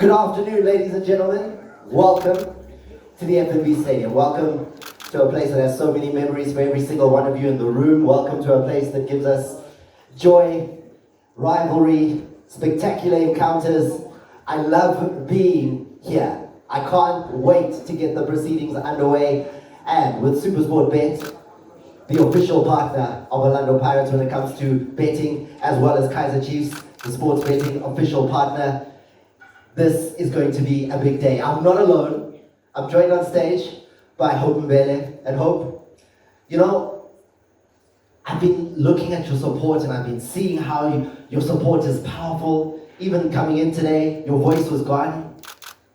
Good afternoon, ladies and gentlemen. Welcome to the FNB Stadium. Welcome to a place that has so many memories for every single one of you in the room. Welcome to a place that gives us joy, rivalry, spectacular encounters. I love being here. I can't wait to get the proceedings underway. And with SuperSportBet, the official partner of Orlando Pirates when it comes to betting, as well as Kaizer Chiefs, the sports betting official partner, this is going to be a big day. I'm not alone. I'm joined on stage by Hope Mbele. And Hope, you know, I've been looking at your support and I've been seeing how your support is powerful. Even coming in today, your voice was gone.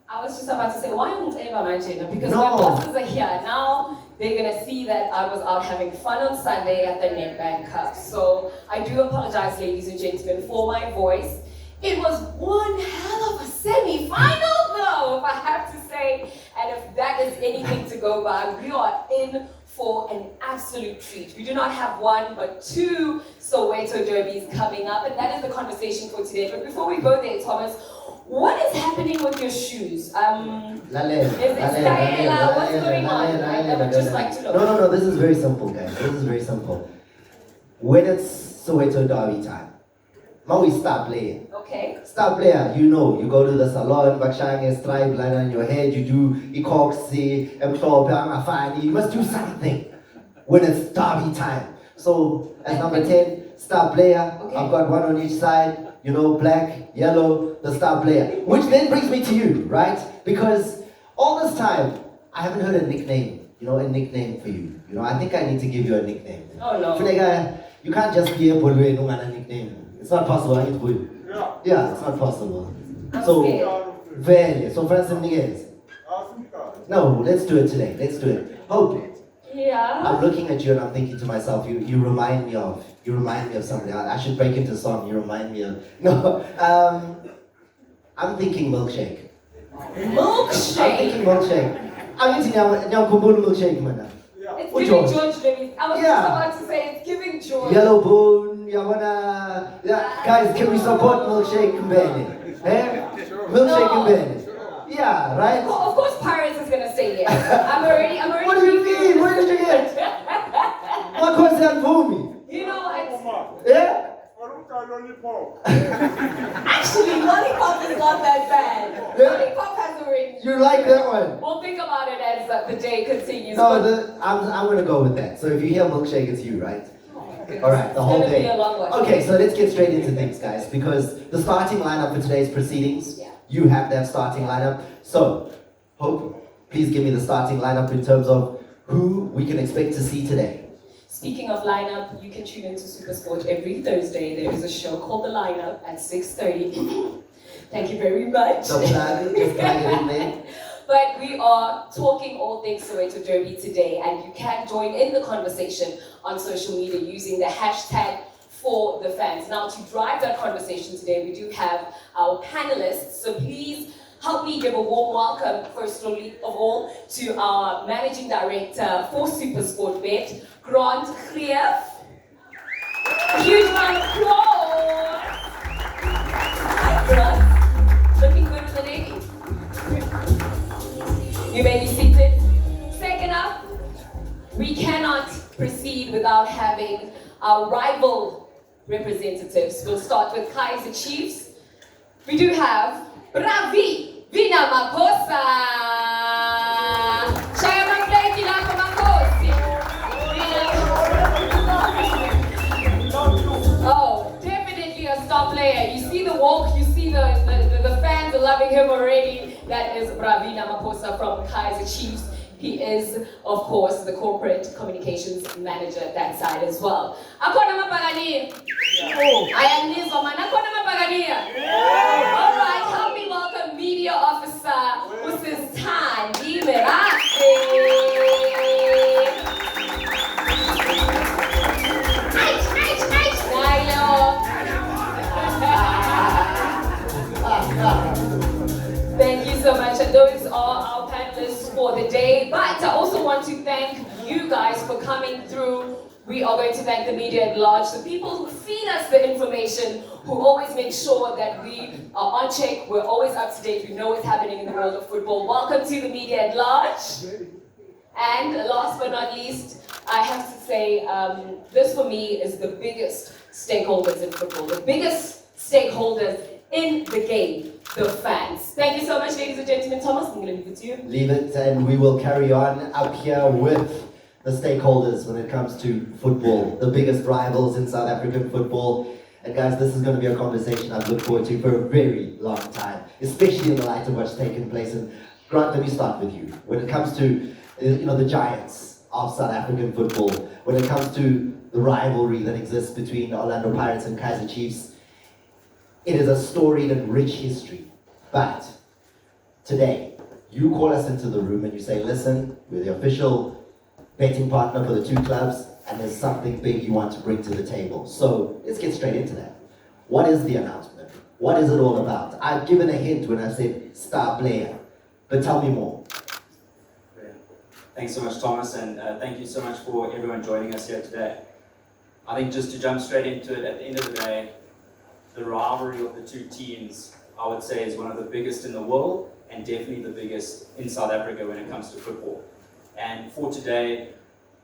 I was just about to say, why don't you ever mention it? Because No. my bosses are here. Now they're going to see that I was out having fun on Sunday at the Nedbank Cup. So I do apologize, ladies and gentlemen, for my voice. It was one hell of a semi-final, though, if I have to say. And if that is anything to go by, we are in for an absolute treat. We do not have one, but two Soweto derbies coming up, and that is the conversation for today. But before we go there, Thomas, what is happening with your shoes? Is it Stayla? What's going on? I would just like to know. No, this is very simple, guys. This is very simple. When it's Soweto derby time, now we Sta Playa. Okay. Sta Playa, you know, you go to the salon, bakshang a stripe line on your head, you do ikoksi, you must do something when it's derby time. So as number 10, Sta Playa, Okay. I've got one on each side, you know, black, yellow, the Sta Playa. Which then brings me to you, right? Because all this time, I haven't heard a nickname, a nickname for you. I think I need to give you a nickname. Oh no. You can't just be a Bolwe no a nickname. It's not possible, I need to. Yeah, it's not possible. So Francis Miguez. No, let's do it today. Let's do it. Hope. Yeah. I'm looking at you and I'm thinking to myself, you remind me of somebody. I should break into song. You remind me of. No, I'm thinking milkshake. Milkshake? I'm thinking milkshake. I'm thinking milkshake, man. It's giving George Davis. I was just about to say it's giving George. Yellow Bone, guys, can we support milkshake Mbele? Milkshake Mbele. Yeah, right? Well, of course Pirates is gonna say yes. I'm already What do you mean? Where did you get? What was that for me? You know, Yeah? actually, lollipop is not that bad. Yeah. Lollipop has a ring. You like that one? We'll think about it as the day continues. No, I'm gonna go with that. So if you hear milkshake, it's you, right? All right, the whole It's gonna day. be a long one. Okay, so let's get straight into things, guys, because the starting lineup for today's proceedings, you have that starting lineup. So, Hope, please give me the starting lineup in terms of who we can expect to see today. Speaking of lineup, you can tune into SuperSport every Thursday. There is a show called The Lineup at 6:30. Thank you very much. So plug it in there. But we are talking all things Soweto Derby today, and you can join in the conversation on social media using the hashtag for the fans. Now, to drive that conversation today, we do have our panelists, so please help me give a warm welcome, first of all, to our Managing Director for SuperSportBet, Grant Clear. Huge round of applause. Hi, Grant. Looking good with the lady. You may be seated. Second up, we cannot proceed without having our rival representatives. We'll start with Kaizer Chiefs. We do have Bravi Vina Makosa. Shaya Makleki Lako Makosi. Oh, definitely a star player. You see the walk, you see the fans are loving him already. That is Bravina Maposa from Kaizer Chiefs. He is, of course, the corporate communications manager at that side as well. Akona mapagania. Ayanizwa man. Akona mapagania. All right, help me welcome media officer Mrs. Tandi Merase. Thank you so much, and those are our panelists for the day. But I also want to thank you guys for coming through We are going to thank the media at large, the people who feed us the information, who always make sure that we are on check, we're always up to date, we know what's happening in the world of football. Welcome to the media at large. And last but not least, I have to say, this for me is the biggest stakeholders in football, the biggest stakeholders in the game, the fans. Thank you so much, ladies and gentlemen. Thomas, I'm going to leave it to you. Leave it, and we will carry on up here with the stakeholders when it comes to football, the biggest rivals in South African football. And guys, this is going to be a conversation I've looked forward to for a very long time, especially in the light of what's taken place. And Grant, let me start with you. When it comes to the giants of South African football, when it comes to the rivalry that exists between Orlando Pirates and Kaizer Chiefs, it is a storied and rich history. But today, you call us into the room and you say, listen, we're the official betting partner for the two clubs, and there's something big you want to bring to the table. So let's get straight into that. What is the announcement? What is it all about? I've given a hint when I said Sta Playa, but tell me more. Thanks so much, Thomas, and thank you so much for everyone joining us here today. I think just to jump straight into it, at the end of the day, the rivalry of the two teams, I would say, is one of the biggest in the world, and definitely the biggest in South Africa when it comes to football. And for today,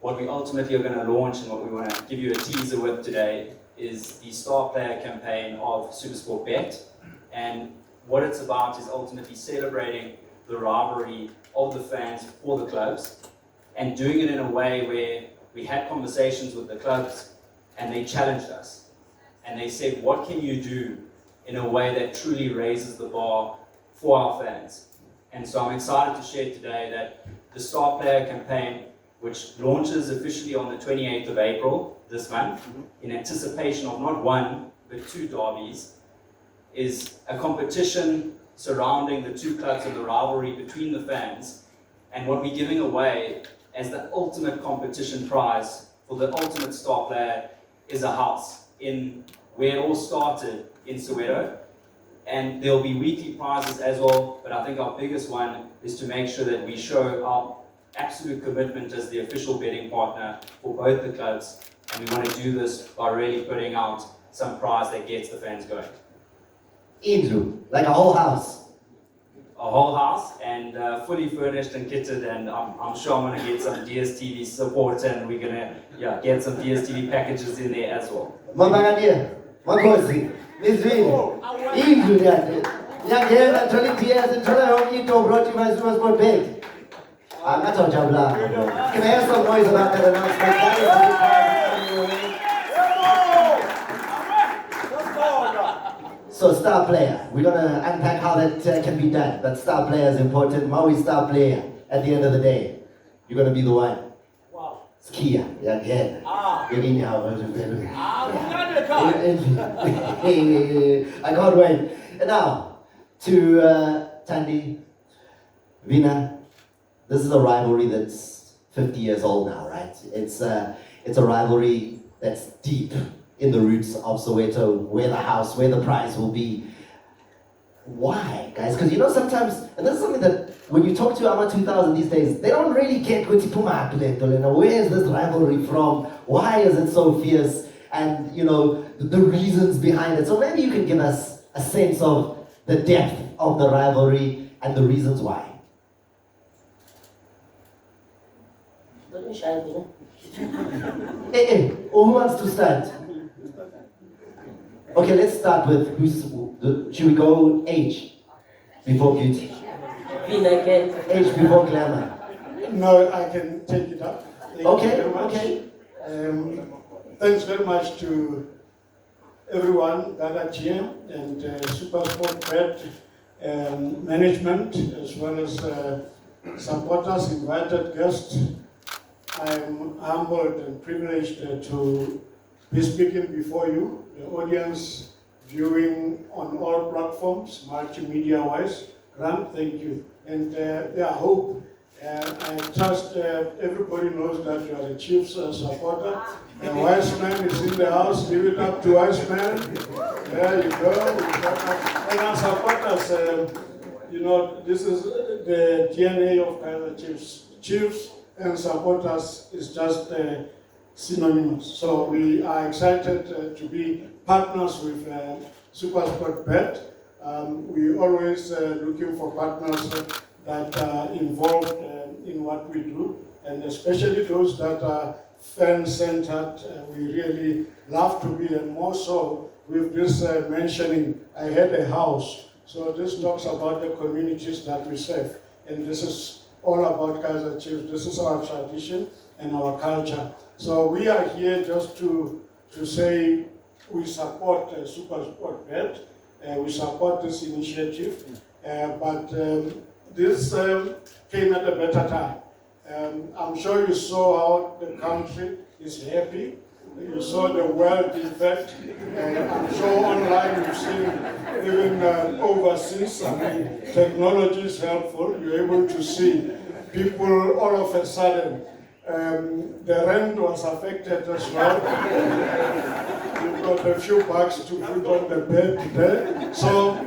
what we ultimately are going to launch and what we want to give you a teaser with today is the Sta Playa campaign of SuperSportBet. And what it's about is ultimately celebrating the rivalry of the fans for the clubs and doing it in a way where we had conversations with the clubs and they challenged us. And they said, what can you do in a way that truly raises the bar for our fans? And so I'm excited to share today that the Sta Playa campaign, which launches officially on the 28th of April this month, in anticipation of not one, but two derbies, is a competition surrounding the two clubs and the rivalry between the fans. And what we're giving away as the ultimate competition prize for the ultimate Sta Playa is a house in where it all started in Soweto. And there'll be weekly prizes as well, but I think our biggest one is to make sure that we show our absolute commitment as the official betting partner for both the clubs, and we want to do this by really putting out some prize that gets the fans going. Andrew, like a whole house. A whole house, and fully furnished and kitted, and I'm sure I'm going to get some DSTV support, and we're going to get some DSTV packages in there as well. Mamagadia, Makosi, Miss Vin, Andrew, young here, and 20 years, and tell her you don't brought you my SuperSportBet. I'm not on Jabla. Can I hear some noise about that announcement? So Sta Playa, we're gonna unpack how that can be done. But Sta Playa is important. Maui Sta Playa. At the end of the day, you're gonna be the one. Wow. Skia, yeah, again. I can't wait. And now to Tandy, Vina. This is a rivalry that's 50 years old now, right? It's a rivalry that's deep in the roots of Soweto, where the prize will be. Why, guys? Because sometimes, and this is something that when you talk to Ama 2000 these days, they don't really get where is this rivalry from? Why is it so fierce? And the reasons behind it. So maybe you can give us a sense of the depth of the rivalry and the reasons why. Who wants to start? Okay, let's start with should we go age before beauty? Age before glamour. No, I can take it up. Thank you very much. Okay. Thanks very much to everyone gathered here and SuperSportBet management, as well as supporters, invited guests. I'm humbled and privileged to be speaking before you, the audience viewing on all platforms, multimedia-wise. Grant, thank you. And I hope, I trust everybody knows that you are the Chiefs supporter. The wise man is in the house. Give it up to wise man. There you go. And our supporters, this is the DNA of Kaizer Chiefs. Chiefs and supporters is just synonymous. So we are excited to be partners with SuperSportBet. We always looking for partners that are involved in what we do, and especially those that are fan-centered. We really love to be, and more so with this mentioning, I had a house. So this talks about the communities that we serve, and this is all about Kaizer Chiefs. This is our tradition and our culture. So we are here just to say we support SuperSportBet. We support this initiative, but this came at a better time. I'm sure you saw how the country is happy. You saw the world effect. I'm sure online you've seen even overseas. I mean, technology is helpful. You're able to see people all of a sudden. The rent was affected as well. You've got a few bucks to put on the bed there. So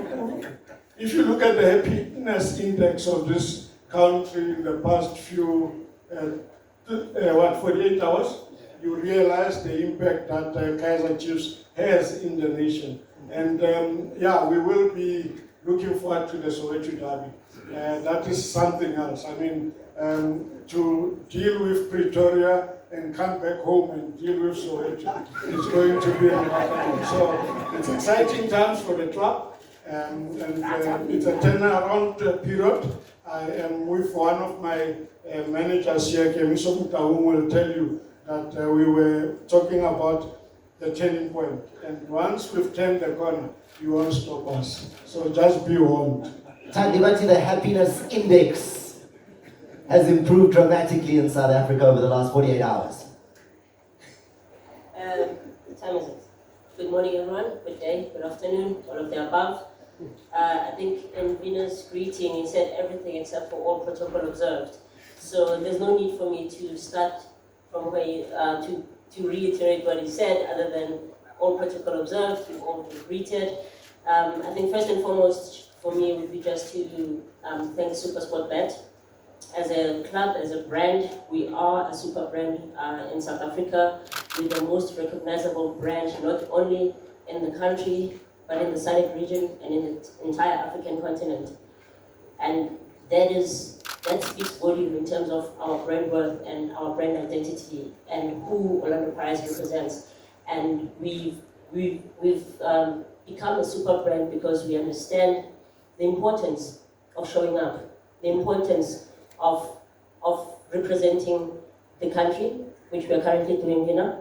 if you look at the happiness index of this country in the past few, 48 hours, you realize the impact that Kaizer Chiefs has in the nation. And we will be looking forward to the Soweto derby. That is something else. I mean, to deal with Pretoria and come back home and deal with Soweto is going to be remarkable. So it's exciting times for the club, and it's a turnaround period. I am with one of my managers here, Kemiso Mutawum, will tell you that we were talking about the turning point. And once we've turned the corner, you won't stop us. So just be warned. Tandibati, the happiness index has improved dramatically in South Africa over the last 48 hours. What time is it? Good morning, everyone. Good day, good afternoon, all of the above. I think in Vina's greeting, he said everything except for all protocol observed. So there's no need for me to start from where to reiterate what he said, other than all protocol observed, we've all been greeted. I think first and foremost for me would be just to thank SuperSportBet. As a club, as a brand, we are a super brand in South Africa. We're the most recognizable brand, not only in the country, but in the SADC region and in the entire African continent. And that speaks volume in terms of our brand worth and our brand identity and who Orlando Pirates represents. And we've become a super brand because we understand the importance of showing up, the importance of representing the country, which we are currently doing here.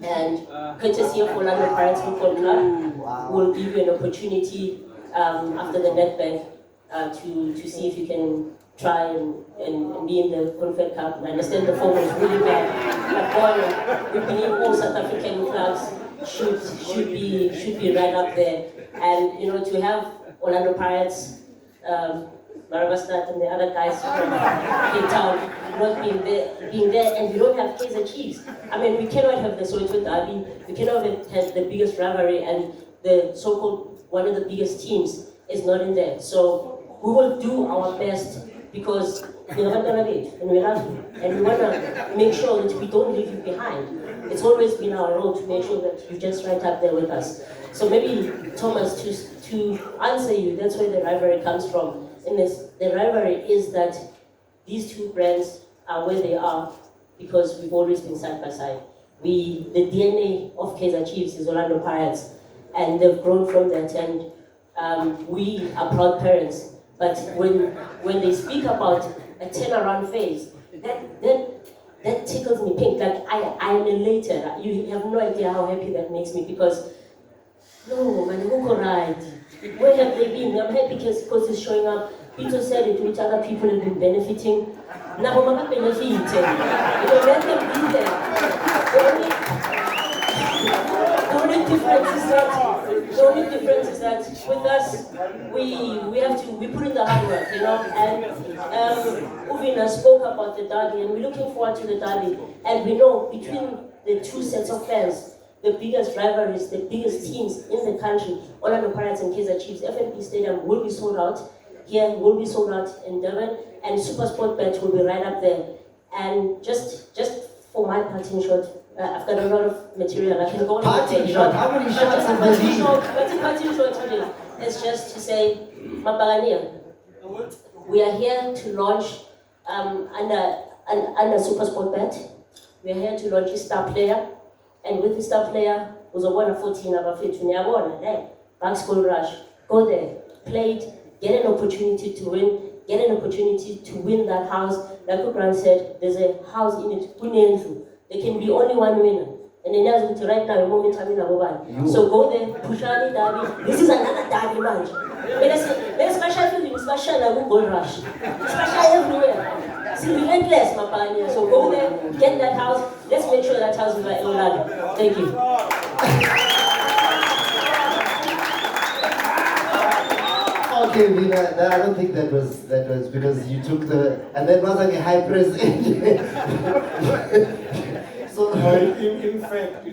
And courtesy of Orlando Pirates Football Club, will give you an opportunity after the netball to see if you can try and be in the Confed Cup. I understand the form is really bad, but we believe all South African clubs should be right up there. And to have Orlando Pirates, Maravastat and the other guys from Cape Town not being there, and we don't have Kaizer Chiefs. I mean, we cannot have the Soweto derby, we cannot have the biggest rivalry, and the so-called one of the biggest teams is not in there. So we will do our best because we're not gonna leave, and we love you, and we wanna make sure that we don't leave you behind. It's always been our role to make sure that you're just right up there with us. So maybe Thomas, to answer you, that's where the rivalry comes from. And the rivalry is that these two brands are where they are because we've always been side by side. The DNA of Kaizer Chiefs is Orlando Pirates, and they've grown from that. And we are proud parents. But when they speak about a turnaround phase, that tickles me pink. Like I am elated. You have no idea how happy that makes me because no man, who right? Where have they been? I'm happy because it's showing up. Peter said it, which other people have been benefiting. Now, Mama benefit. Let them be there. The only difference is that with us, we put in the hard work, and Uvina spoke about the derby, and we're looking forward to the derby. And we know between the two sets of fans, the biggest rivalries, the biggest teams in the country, Orlando Pirates and Kaizer Chiefs, FNB Stadium will be sold out. Here will be sold out in Durban, and SuperSportBet will be right up there. And just for my part in short, I've got a lot of material. I can go on. Parting shot. How many shots have there been? Parting shot today. It's just to say, Mapagania, we are here to launch under SuperSportBet. We are here to launch Sta Playa, and with the Sta Playa, was a 14 about 15 back school rush. Go there, play it, get an opportunity to win, get an opportunity to win that house. Like Ukran said, there's a house in it. There can be only one winner. And then as we right now, the moment I'm in so go there, Pushani Derby. This is another derby match. There's special feeling, special like gold rush. Special everywhere. See, relentless, my pioneer. So go there, get that house. Let's make sure that house is by Olad. Thank you. Okay, Mina, I don't think that was because you took the and that was like a high press. So in fact,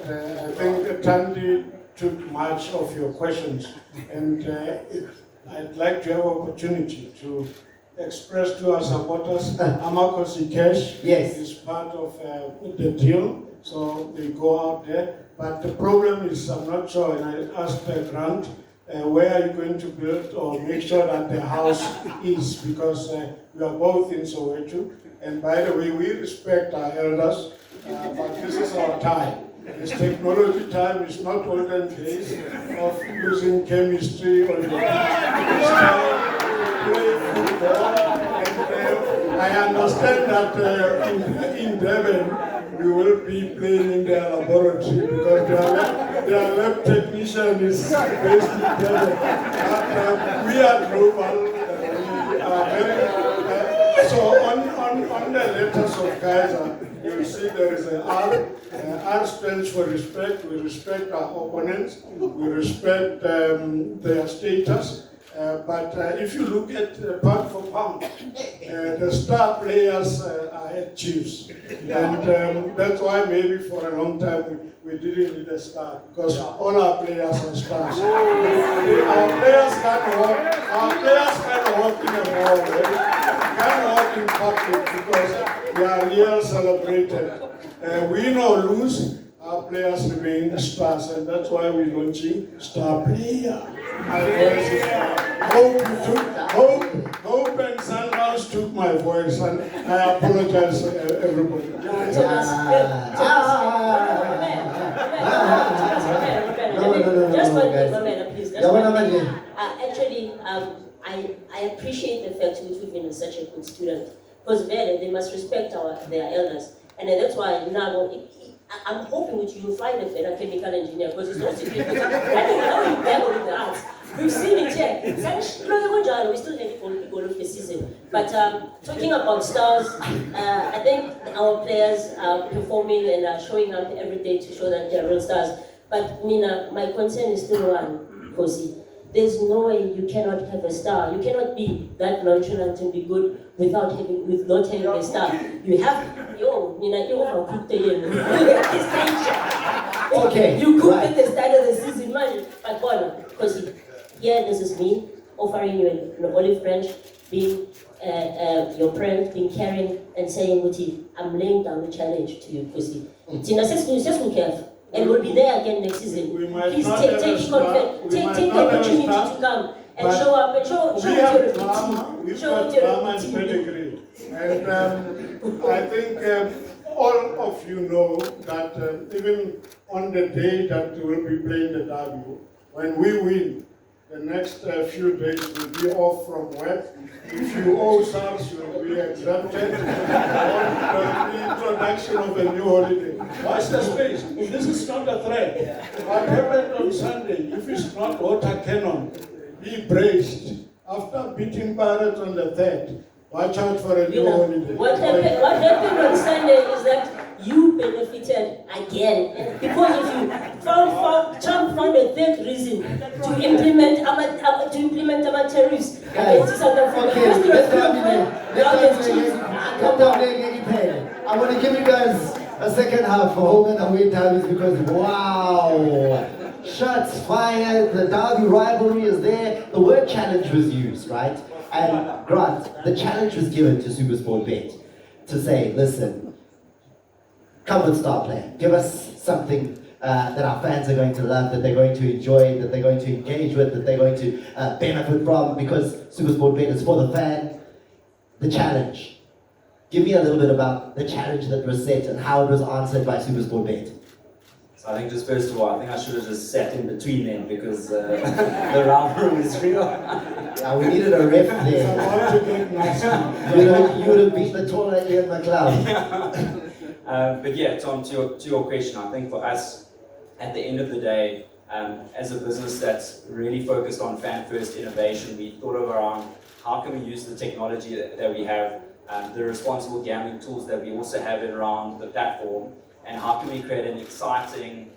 I think Tandy took much of your questions, and I'd like to have opportunity to express to our supporters. Amakosi Cash is part of the deal, so they go out there. But the problem is, I'm not sure, and I asked Grant, where are you going to build or make sure that the house is, because we are both in Soweto. And by the way, we respect our elders, but this is our time. This technology time is not olden days of using chemistry or it's time to play football. And I understand that in Devon, we will be playing in their laboratory because their lab technician is based in Devon. But we are global. We are very so on the letters of Kaizer, you'll see there is an R. R stands for respect. We respect our opponents. We respect their status. But if you look at pound for pound, the star players are at Chiefs. And that's why maybe for a long time we didn't need a star, because all our players are stars. Our players can walk in a mall, can walk in public because they are real celebrated. Win or lose, our players remain stars, and that's why we're launching Sta Playa. Hope and Sandhouse took my voice, and I apologize to everybody. Actually, I appreciate the fact which we've been such a good student, because they must respect their elders, and that's why now I'm hoping that you will find a better chemical engineer, because it's not secret. I think now you dabble with the arts. We've seen it here. We still have goal of the season. But talking about stars, I think our players are performing and are showing up every day to show that they're real stars. But Mina, my concern is still one, Kosi. There's no way you cannot have a star. You cannot be that nonchalant and be good with not having a star. You have, Mina, you have cooked the year. Okay. You cooked at the start of the season, man. But God, Kosi, here this is me offering you an olive branch, being your friend, being caring, and saying, Muti, I'm laying down the challenge to you, Kosi. Just be careful. And we'll be there again next season. Please take the opportunity to come and show up and show your drama. We've got drama and pedigree. And I think all of you know that even on the day that we'll be playing the derby, when we win, the next few days will be off from work. If you owe SARS, you will be exempted on the introduction of a new holiday. Watch the space. This is not a threat. What happened on Sunday, if it's not water cannon, be braced. After beating Pirates on the 3rd, watch out for a new holiday. What happened on Sunday is that you benefited again, because if you found a third reason to implement our tariffs against South Africa. I want to give you guys a second half for home and away times, because wow, shots fired, the derby rivalry is there. The word challenge was used, right? And Grant, the challenge was given to SuperSportBet to say, listen, come with Sta Playa. Give us something that our fans are going to love, that they're going to enjoy, that they're going to engage with, that they're going to benefit from, because SuperSportBet is for the fan. The challenge. Give me a little bit about the challenge that was set and how it was answered by SuperSportBet. So I think just first of all, I think I should have just sat in between them because the rivalry is real. Yeah, we needed a ref there. You would have beat the taller Ian McLeod. But yeah, Tom, to your question, I think for us, at the end of the day, as a business that's really focused on fan-first innovation, we thought of around how can we use the technology that we have, the responsible gambling tools that we also have around the platform, and how can we create an exciting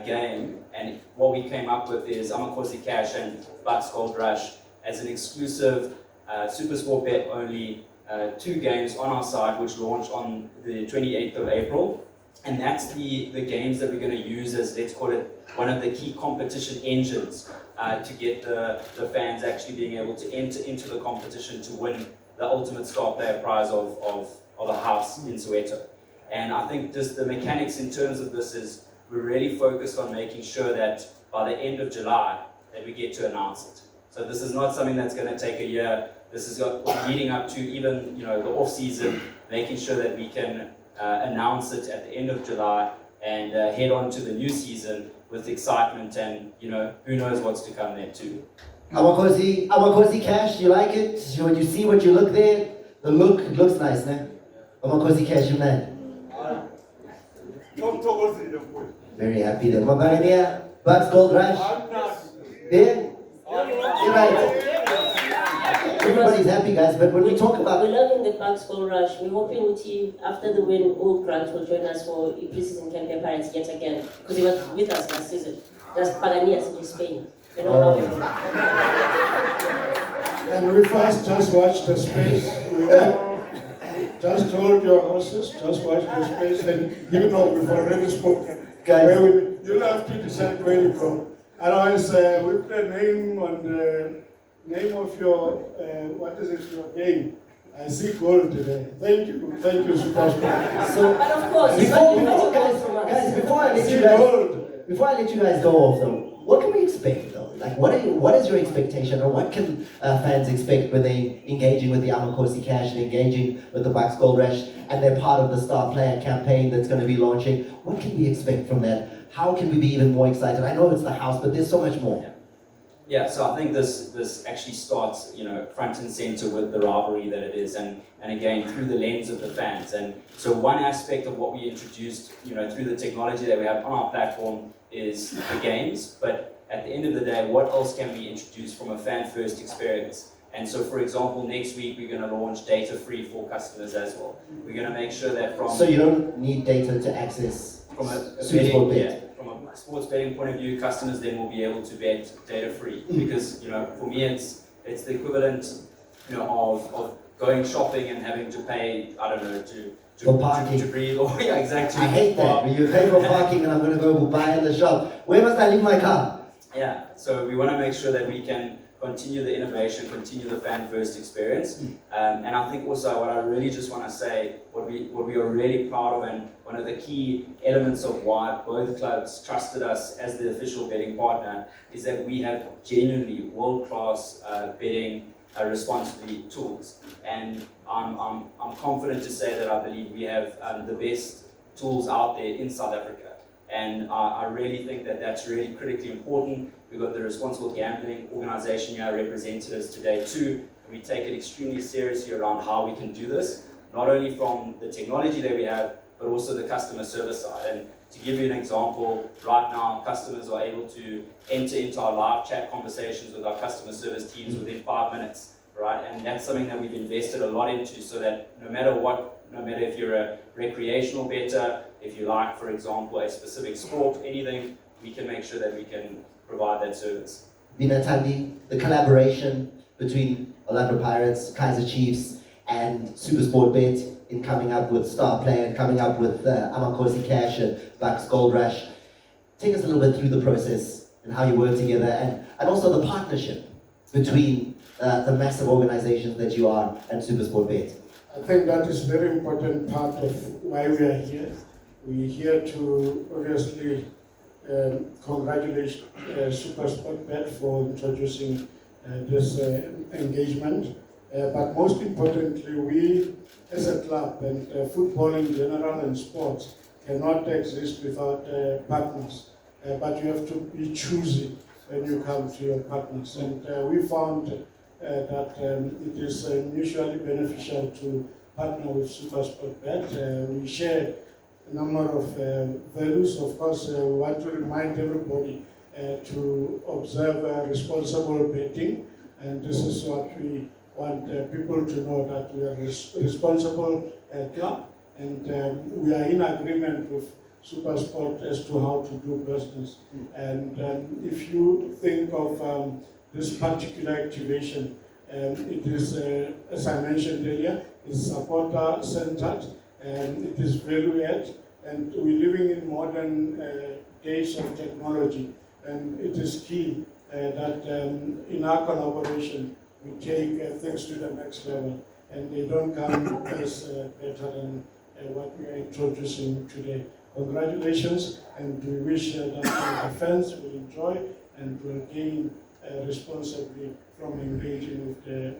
game. And what we came up with is Amakosi Cash and Bucks Gold Rush as an exclusive SuperSportBet only 2 games on our side, which launch on the 28th of April. And that's the games that we're going to use as, let's call it, one of the key competition engines to get the fans actually being able to enter into the competition to win the ultimate Sta Playa prize of a house in Soweto. And I think just the mechanics in terms of this is we're really focused on making sure that by the end of July that we get to announce it. So this is not something that's going to take a year. This is leading up to even the off season, making sure that we can announce it at the end of July and head on to the new season with excitement, and who knows what's to come there too. Amakosi Cash, you like it? When you see what you look there, the look, it looks nice, ne? Amakosi Cash, you man. Very happy there. Mabania, Bucks Gold Rush. There? You're right. Everybody's happy, guys, but when we talk about... We're loving the Bucks Gold Rush. We're hoping Uti, after the win, all Grant will join us for a pre-season campaign Pirates yet again, because he was with us last season. Just Panelists in Spain. And we first just watched the space. We just told your horses, just watch the space, and we've already spoken. Guys, You'll have to decide where you go. Otherwise, we put a name on the name of your, what is it, your game. I see gold today. Thank you, SuperSportBet. So, But of course, before I let you guys go off though, what can we expect though? Like, what is your expectation, or what can fans expect when they engaging with the Amakosi Cash and engaging with the Bucks Gold Rush, and they're part of the Sta Playa campaign that's going to be launching? What can we expect from that? How can we be even more excited? I know it's the house, but there's so much more. Yeah, so I think this actually starts, front and center with the rivalry that it is, and again through the lens of the fans. And so one aspect of what we introduced, through the technology that we have on our platform is the games. But at the end of the day, what else can we introduce from a fan-first experience? And so, for example, next week we're going to launch data-free for customers as well. We're going to make sure that So you don't need data to access from a SuperSportBet. betting, from a sports betting point of view, customers then will be able to bet data-free. Because for me, it's the equivalent, of going shopping and having to pay, I don't know, for parking. to breathe. Or yeah, exactly. I hate that. When you pay for parking and I'm going to go buy in the shop. Where must I leave my car? Yeah. So we want to make sure that we can continue the innovation, continue the fan-first experience. And I think also what I really just want to say, what we are really proud of, and one of the key elements of why both clubs trusted us as the official betting partner, is that we have genuinely world-class betting responsibly tools. And I'm confident to say that I believe we have the best tools out there in South Africa. And I really think that that's really critically important. We've got the responsible gambling organization here, representatives today too. And we take it extremely seriously around how we can do this, not only from the technology that we have, but also the customer service side. And to give you an example, right now customers are able to enter into our live chat conversations with our customer service teams within 5 minutes, right? And that's something that we've invested a lot into, so that no matter if you're a recreational bettor, if you like, for example, a specific sport, anything, we can make sure that we can provide that service. Binatandi, the collaboration between Orlando Pirates, Kaizer Chiefs, and SuperSportBet in coming up with Sta Playa and coming up with Amakosi Cash and Bucks Gold Rush. Take us a little bit through the process and how you work together, and also the partnership between the massive organizations that you are and SuperSportBet. I think that is a very important part of why we are here. We're here to obviously congratulate SuperSportBet for introducing this engagement. But most importantly, we as a club and football in general and sports cannot exist without partners. But you have to be choosy when you come to your partners. And we found that it is mutually beneficial to partner with SuperSportBet. We share a number of values. Of course, we want to remind everybody to observe responsible betting, and this is what we want people to know, that we are a responsible club, and we are in agreement with SuperSport as to how to do business. And if you think of this particular activation, it is, as I mentioned earlier, it's supporter-centered, and it is value-add, and we're living in modern days of technology, and it is key that in our collaboration we take things to the next level, and they don't come as better than what we are introducing today. Congratulations, and we wish that the fans will enjoy and will gain responsibly from engaging with the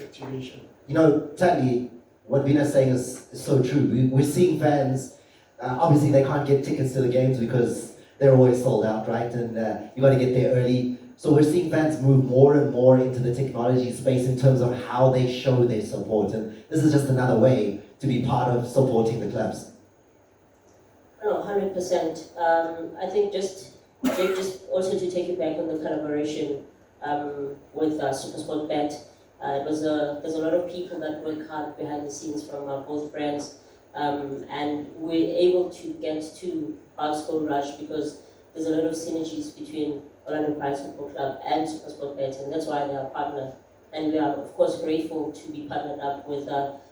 activation. You know, Tali, what Vina's saying is so true. We're seeing fans, obviously they can't get tickets to the games because they're always sold out, right? And you got to get there early. So we're seeing fans move more and more into the technology space in terms of how they show their support. And this is just another way to be part of supporting the clubs. No, 100%. I think just also to take you back on the collaboration with SuperSportBet, there's a lot of people that work hard behind the scenes from both brands, and we're able to get to Bounce Rush because there's a lot of synergies between Orlando Pirates Football Club and SuperSportBet, and that's why they are partnered. And we are of course grateful to be partnered up with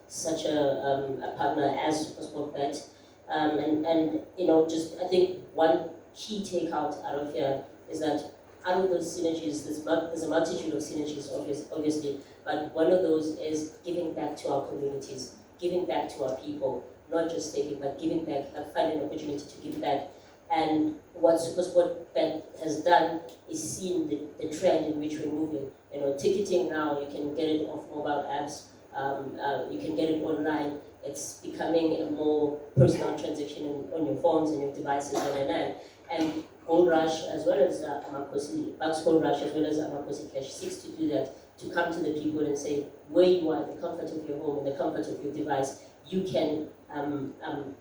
such a partner as SuperSportBet. And you know, just I think one key takeout out of here is that out of those synergies, there's a multitude of synergies, obviously, but one of those is giving back to our communities, giving back to our people, not just taking, but giving back, finding an opportunity to give back. And what SuperSportBet has done is seen the trend in which we're moving. You know, ticketing now, you can get it off mobile apps, you can get it online. It's becoming a more personal transaction on your phones and your devices and Gold Rush as well as Amakosi, Bucks Gold Rush as well as Amakosi Cash seeks to do that, to come to the people and say, where you are, in the comfort of your home, in the comfort of your device, you can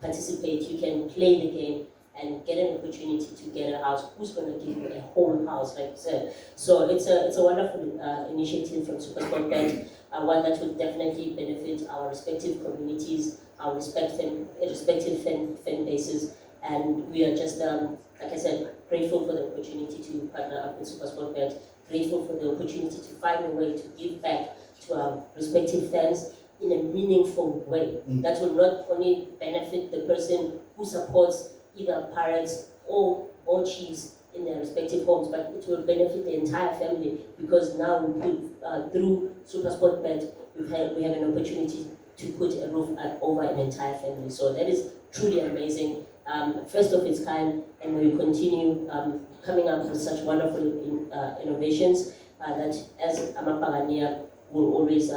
participate, you can play the game and get an opportunity to get a house. Who's going to give you a whole house, like you said? So it's a wonderful initiative from SuperSportBet, one that will definitely benefit our respective communities, our respective fan bases, and we are just, like I said, grateful for the opportunity to partner up with SuperSportBet, grateful for the opportunity to find a way to give back to our respective fans in a meaningful way that will not only benefit the person who supports either Pirates or Chiefs in their respective homes, but it will benefit the entire family because now we put, through SuperSportBet, we have an opportunity to put a roof over an entire family. So that is truly amazing, first of its kind, and we will continue coming up with such wonderful innovations that as Amapagania will always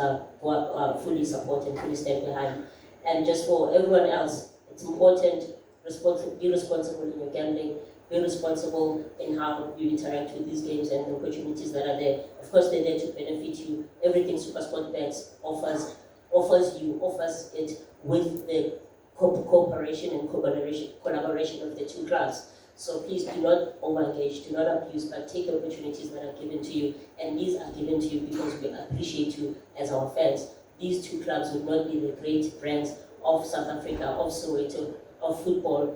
fully support and fully stand behind. And just for everyone else, it's important, be responsible in your gambling, be responsible in how you interact with these games and the opportunities that are there. Of course, they're there to benefit you. Everything SuperSportBet offers it with the cooperation and collaboration of the two clubs. So please do not over-engage, do not abuse, but take the opportunities that are given to you. And these are given to you because we appreciate you as our fans. These two clubs would not be the great brands of South Africa, of Soweto, of football,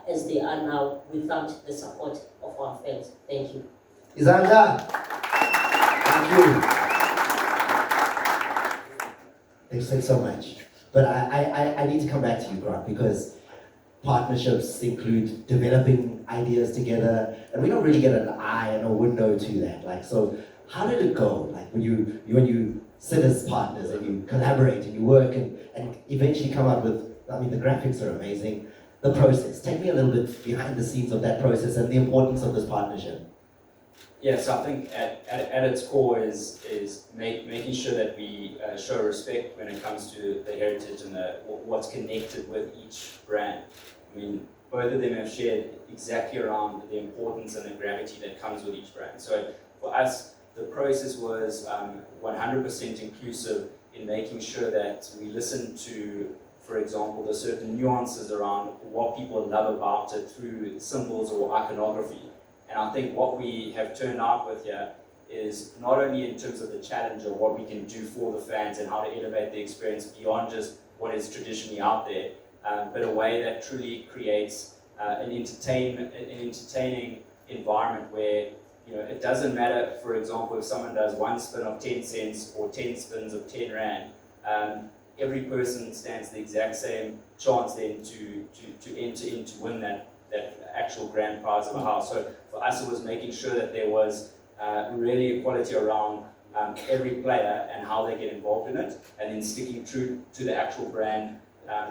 as they are now without the support of our fans. Thank you. Izanda, thank you. They've said so much. But I need to come back to you, Grant, because partnerships include developing ideas together, and we don't really get an eye and a window to that. Like, so how did it go? Like when you sit as partners and you collaborate and you work and eventually come up with, I mean, the graphics are amazing. the process. Take me a little bit behind the scenes of that process and the importance of this partnership. Yes, I think at its core is making sure that we show respect when it comes to the heritage and what's connected with each brand. I mean, both of them have shared exactly around the importance and the gravity that comes with each brand. So for us, the process was 100% inclusive in making sure that we listen to, for example, the certain nuances around what people love about it through symbols or iconography. And I think what we have turned out with here is not only in terms of the challenge of what we can do for the fans and how to elevate the experience beyond just what is traditionally out there, but a way that truly creates an entertaining environment where, you know, it doesn't matter, for example, if someone does one spin of 10 cents or 10 spins of 10 rand, every person stands the exact same chance then to enter in to win that actual grand prize of a house. So for us, it was making sure that there was really equality around every player and how they get involved in it, and then sticking true to the actual brand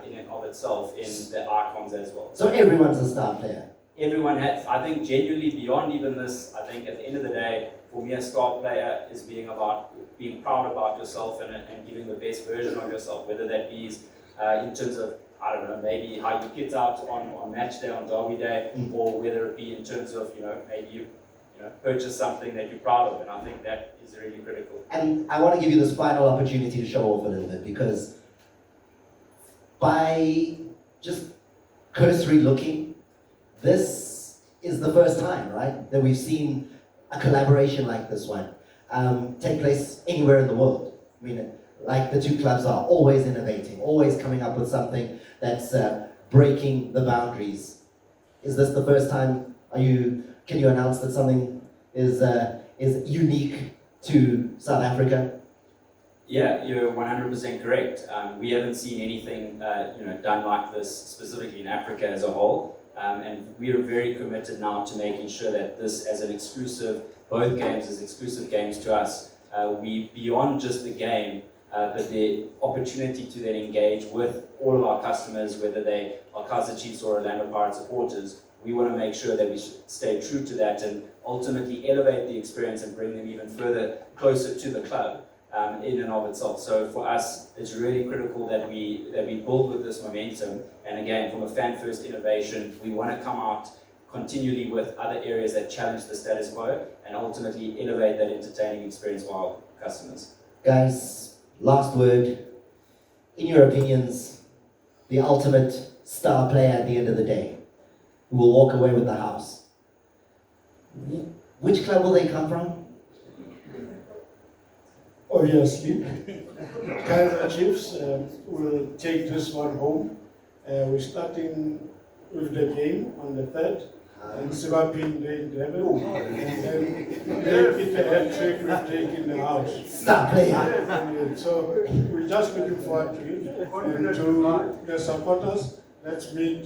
in and of itself in the icons as well. So everyone's a star player. Everyone has, I think, genuinely beyond even this, I think at the end of the day, for me, a star player is being proud about yourself and giving the best version of yourself, whether that be in terms of, I don't know, maybe how you get out on match day, on derby day, or whether it be in terms of, maybe you purchase something that you're proud of, and I think that is really critical. And I want to give you this final opportunity to show off a little bit, because by just cursory looking, this is the first time, right, that we've seen a collaboration like this one take place anywhere in the world. I mean, like the two clubs are always innovating, always coming up with something that's breaking the boundaries. Is this the first time? Can you announce that something is unique to South Africa? Yeah, you're 100% correct. We haven't seen anything done like this specifically in Africa as a whole, and we are very committed now to making sure that this, as an exclusive, both games as exclusive games to us, we beyond just the game, but the opportunity to then engage with all of our customers, whether they are Kaizer Chiefs or Orlando Pirates supporters. We want to make sure that we stay true to that and ultimately elevate the experience and bring them even further closer to the club in and of itself. So for us, it's really critical that we build with this momentum. And again, from a fan-first innovation, we want to come out continually with other areas that challenge the status quo and ultimately elevate that entertaining experience for our customers. Guys, last word. In your opinions, the ultimate star player at the end of the day, who will walk away with the house. Which club will they come from? Obviously, Kaizer Chiefs will take this one home. We're starting with the game on the 3rd. And Sebastian in Durban, and then they get a hat trick with Jake in the house. Star player. So we're just looking forward to it. And to the supporters, let's meet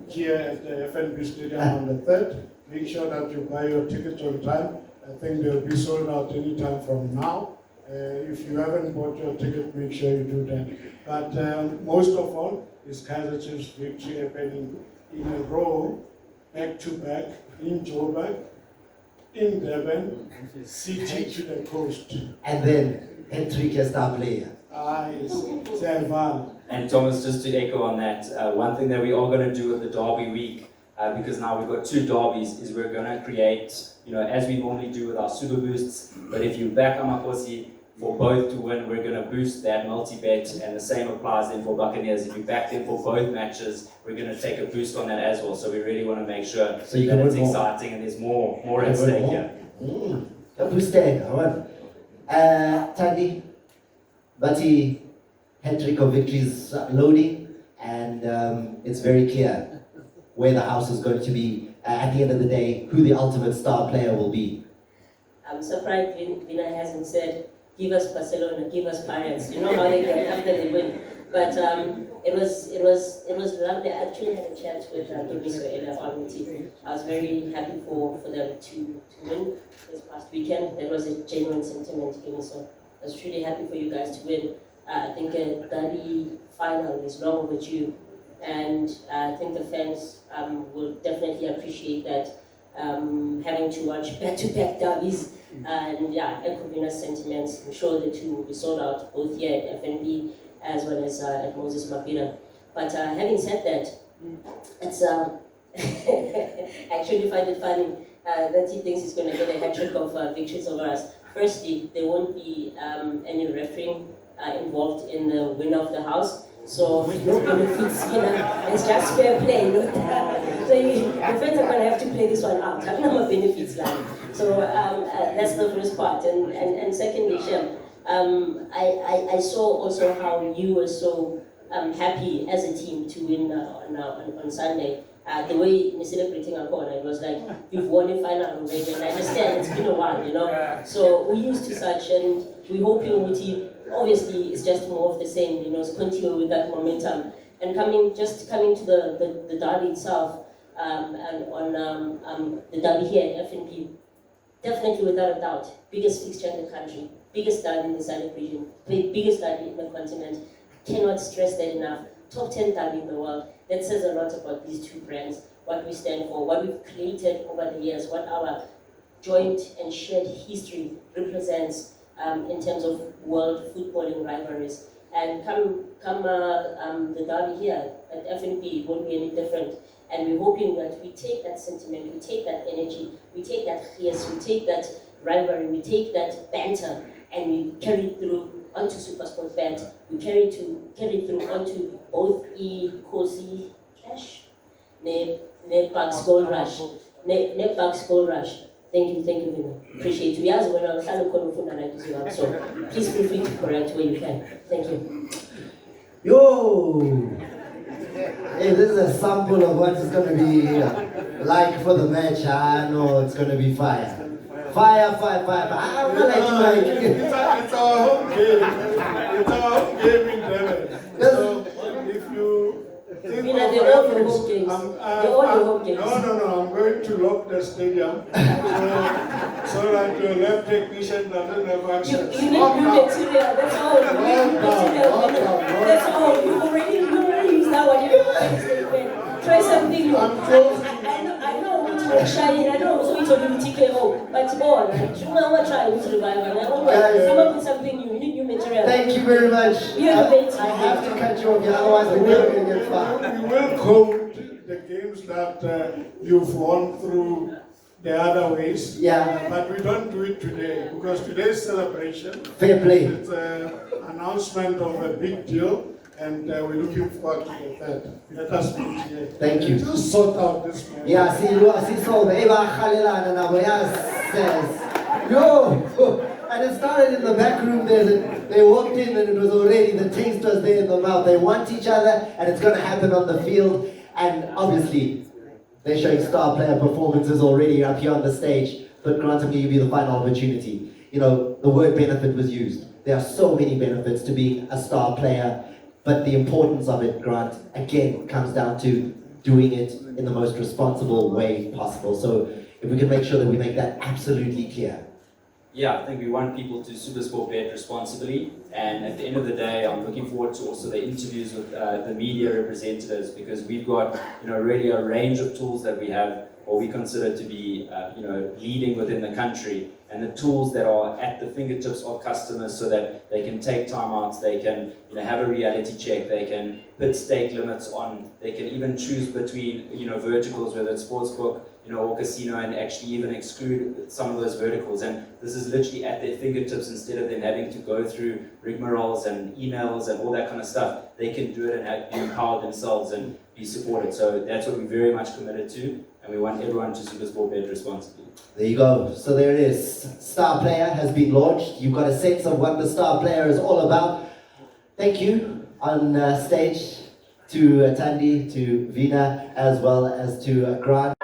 here at the FNB Stadium on the 3rd. Make sure that you buy your tickets on time. I think they'll be sold out anytime from now. If you haven't bought your ticket, make sure you do that. But most of all, is Kaizer Chiefs victory happening in a row, back to back, in Joburg, in Durban, city to the coast. And then Enrique Sta Playa. Yes, Rivalry. And Thomas, just to echo on that, one thing that we are going to do with the Derby week, because now we've got 2 derbies, is we're going to create, as we normally do with our super boosts, but if you back Amakosi for both to win, we're going to boost that multi-bet, and the same applies then for Buccaneers. If you back them for both matches, we're going to take a boost on that as well. So we really want to make sure that it's exciting and there's more at stake here. A boost egg, I want. Tandi, Bati, hat-trick of victories loading, and it's very clear where the house is going to be at the end of the day, who the ultimate star player will be. I'm surprised Vina hasn't said, give us Barcelona, give us Pirates. You know how they get after they win. But it was lovely. I actually had a chat with Gibiso earlier on the team. I was very happy for them to win this past weekend. There was a genuine sentiment, Gibiso. I was truly happy for you guys to win. I think a derby final is long overdue. And I think the fans will definitely appreciate that, having to watch back-to-back derbies. And yeah, echo Vina's sentiments. I'm sure the two will be sold out both here at FNB as well as at Moses Mabhida. But having said that, it's I actually find it funny that he thinks he's going to get a hat-trick of victories over us. Firstly, there won't be any refereeing involved in the winner of the house. So no benefits, it's just fair play. So the fans are going to have to play this one out. I'm not benefits line. So that's the first part. And secondly, Shem, I saw also how you were so happy as a team to win on Sunday. The way you're celebrating our corner, it was like, you've won a final already, and I understand it's been a while, So we're used to such, and we hope your team, obviously, it's just more of the same, so continue with that momentum. And coming to the derby itself, and on the derby here at FNB, definitely without a doubt, biggest fixture in the country, biggest derby in the SADC region, biggest derby in the continent. Cannot stress that enough. Top 10 derby in the world. That says a lot about these two brands, what we stand for, what we've created over the years, what our joint and shared history represents in terms of world footballing rivalries. And come the derby here at FNB, it won't be any different. And we're hoping that we take that sentiment, we take that energy, we take that fierce, we take that rivalry, we take that banter, and we carry it through onto SuperSportBet. We carry it through onto both Kosi Cash, ne Bucks Gold Rush, ne Bucks Gold Rush. Thank you, Vina. Appreciate you. Yes, when I'm starting to so please feel free to correct where you can. Thank you. Yo! Hey, this is a sample of what it's going to be like for the match. I know it's going to be fire. Fire. I don't like It's our home game. It's our home game in Durban. So if you think They're all your home games. They're all your home games. No, I'm going to lock the stadium so that your lab technician doesn't have access. You need new material, that's all. You need new material. That's all. You already used that one. You don't want to stay. Try something new. I know what to shine. I know so it's on TKO. But all, you want to try with Rivalry. Come up with something new. You need new material. Thank you very much. I have to cut you off here, otherwise we're never going to get far. We will code the games that you've won through the other ways. Yeah. But we don't do it today because today's celebration. Fair play. It's an announcement of a big deal, and we're looking forward to the third. Let us meet here. Thank you. Just sort out this man. Yeah, see, so yo, and it started in the back room there. They walked in and it was already, the taste was there in the mouth. They want each other and it's going to happen on the field. And obviously, they're showing star player performances already up here on the stage. But Grant, I'm going to give you the final opportunity. The word benefit was used. There are so many benefits to being a star player. But the importance of it, Grant, again, comes down to doing it in the most responsible way possible. So if we can make sure that we make that absolutely clear. Yeah, I think we want people to SuperSportBet responsibly, and at the end of the day, I'm looking forward to also the interviews with the media representatives, because we've got really a range of tools that we have, or we consider to be leading within the country, and the tools that are at the fingertips of customers so that they can take timeouts, they can have a reality check, they can put stake limits on, they can even choose between verticals, whether it's sportsbook or casino, and actually even exclude some of those verticals. And this is literally at their fingertips. Instead of them having to go through rigmaroles and emails and all that kind of stuff, they can do it and be empowered themselves and be supported. So that's what we're very much committed to, and we want everyone to SuperSportBet responsibly. There you go. So there it is. Star Player has been launched. You've got a sense of what the Star Player is all about. Thank you on stage to Tandy, to Vina, as well as to Grant.